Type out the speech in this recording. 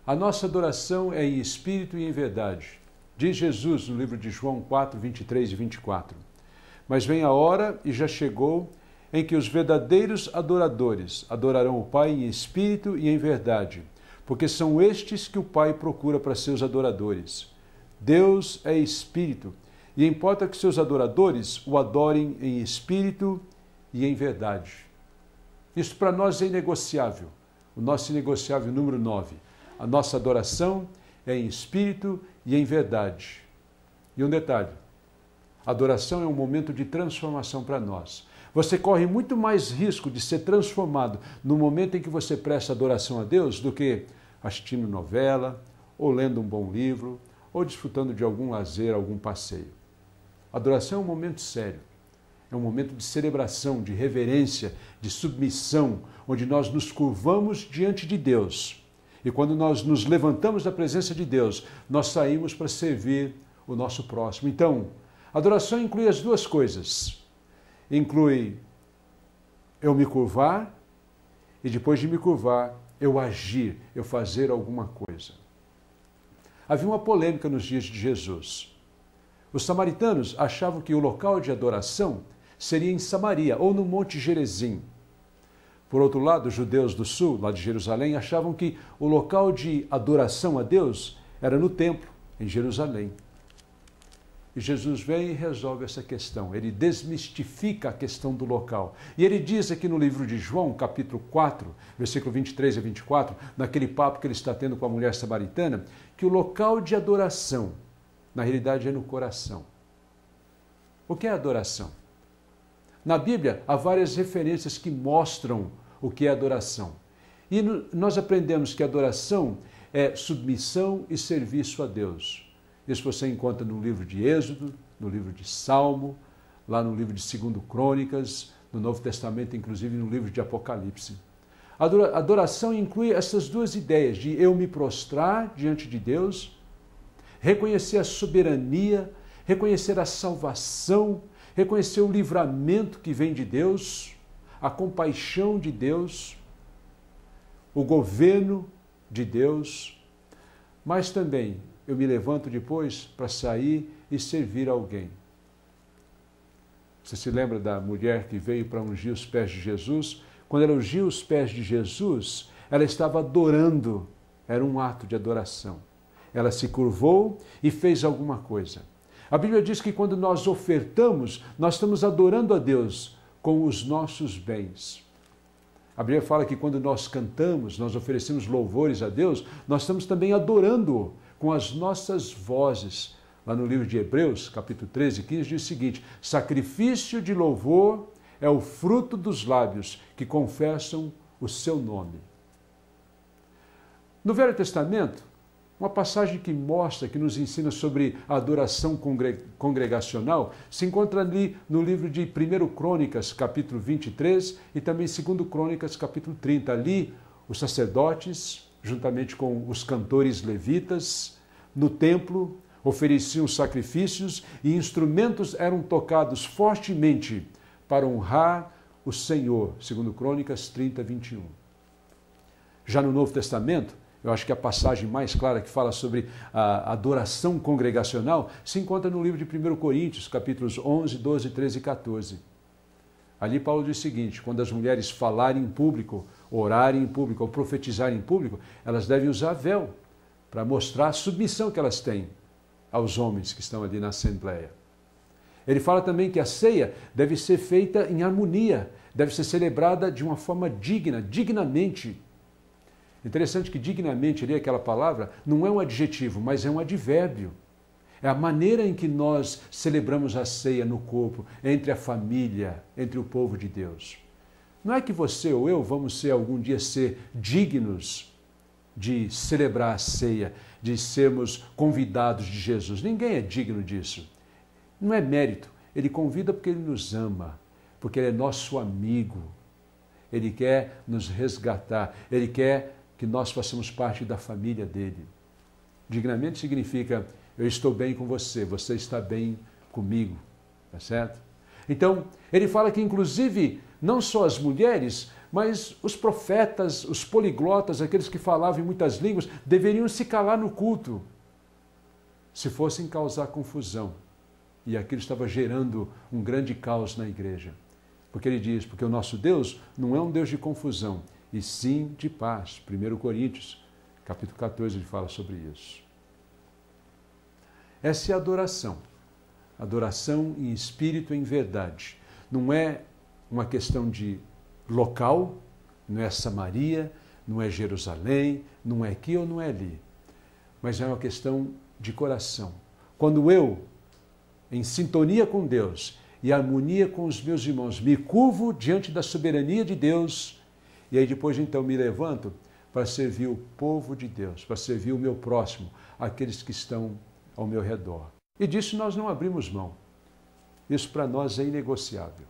A nossa adoração é em espírito e em verdade. Diz Jesus no livro de João 4, 23 e 24. Mas vem a hora, e já chegou, em que os verdadeiros adoradores adorarão o Pai em espírito e em verdade, porque são estes que o Pai procura para seus adoradores. Deus é espírito, e importa que seus adoradores o adorem em espírito e em verdade. Isso para nós é inegociável. O nosso inegociável número 9. A nossa adoração é em espírito e em verdade. E um detalhe, a adoração é um momento de transformação para nós. Você corre muito mais risco de ser transformado no momento em que você presta adoração a Deus do que assistindo novela, ou lendo um bom livro, ou desfrutando de algum lazer, algum passeio. A adoração é um momento sério. É um momento de celebração, de reverência, de submissão, onde nós nos curvamos diante de Deus. E quando nós nos levantamos da presença de Deus, nós saímos para servir o nosso próximo. Então, a adoração inclui as duas coisas. Inclui eu me curvar e depois de me curvar, eu agir, eu fazer alguma coisa. Havia uma polêmica nos dias de Jesus. Os samaritanos achavam que o local de adoração seria em Samaria ou no Monte Gerizim. Por outro lado, os judeus do sul, lá de Jerusalém, achavam que o local de adoração a Deus era no templo, em Jerusalém. E Jesus vem e resolve essa questão. Ele desmistifica a questão do local. E ele diz aqui no livro de João, capítulo 4, versículo 23 a 24, naquele papo que ele está tendo com a mulher samaritana, que o local de adoração, na realidade, é no coração. O que é adoração? Na Bíblia, há várias referências que mostram o que é adoração. E nós aprendemos que adoração é submissão e serviço a Deus. Isso você encontra no livro de Êxodo, no livro de Salmo, lá no livro de 2 Crônicas, no Novo Testamento, inclusive no livro de Apocalipse. A adoração inclui essas duas ideias de eu me prostrar diante de Deus, reconhecer a soberania, reconhecer a salvação, reconhecer o livramento que vem de Deus, a compaixão de Deus, o governo de Deus, mas também eu me levanto depois para sair e servir alguém. Você se lembra da mulher que veio para ungir os pés de Jesus? Quando ela ungiu os pés de Jesus, ela estava adorando, era um ato de adoração. Ela se curvou e fez alguma coisa. A Bíblia diz que quando nós ofertamos, nós estamos adorando a Deus com os nossos bens. A Bíblia fala que quando nós cantamos, nós oferecemos louvores a Deus, nós estamos também adorando-o com as nossas vozes. Lá no livro de Hebreus, capítulo 13, 15, diz o seguinte: sacrifício de louvor é o fruto dos lábios que confessam o seu nome. No Velho Testamento, uma passagem que mostra, que nos ensina sobre a adoração congregacional, se encontra ali no livro de 1 Crônicas, capítulo 23, e também 2 Crônicas, capítulo 30. Ali, os sacerdotes, juntamente com os cantores levitas, no templo, ofereciam sacrifícios e instrumentos eram tocados fortemente para honrar o Senhor, 2 Crônicas 30, 21. Já no Novo Testamento, eu acho que a passagem mais clara que fala sobre a adoração congregacional se encontra no livro de 1 Coríntios, capítulos 11, 12, 13 e 14. Ali Paulo diz o seguinte: quando as mulheres falarem em público, orarem em público ou profetizarem em público, elas devem usar véu para mostrar a submissão que elas têm aos homens que estão ali na assembleia. Ele fala também que a ceia deve ser feita em harmonia, deve ser celebrada de uma forma digna, dignamente. Interessante que dignamente ali aquela palavra não é um adjetivo, mas é um advérbio. É a maneira em que nós celebramos a ceia no corpo, entre a família, entre o povo de Deus. Não é que você ou eu vamos algum dia ser dignos de celebrar a ceia, de sermos convidados de Jesus. Ninguém é digno disso. Não é mérito. Ele convida porque ele nos ama, porque ele é nosso amigo. Ele quer nos resgatar, ele quer que nós façamos parte da família dele. Dignamente significa: eu estou bem com você, você está bem comigo, tá certo? Então, ele fala que inclusive, não só as mulheres, Mas os profetas, os poliglotas, aqueles que falavam em muitas línguas, deveriam se calar no culto, se fossem causar confusão. E aquilo estava gerando um grande caos na igreja. Porque ele diz, porque o nosso Deus não é um Deus de confusão, e sim de paz. 1 Coríntios, capítulo 14, ele fala sobre isso. Essa é a adoração. Adoração em espírito e em verdade. Não é uma questão de local, não é Samaria, não é Jerusalém, não é aqui ou não é ali. Mas é uma questão de coração. Quando eu, em sintonia com Deus e harmonia com os meus irmãos, me curvo diante da soberania de Deus, e aí depois então me levanto para servir o povo de Deus, para servir o meu próximo, aqueles que estão ao meu redor. E disso nós não abrimos mão. Isso para nós é inegociável.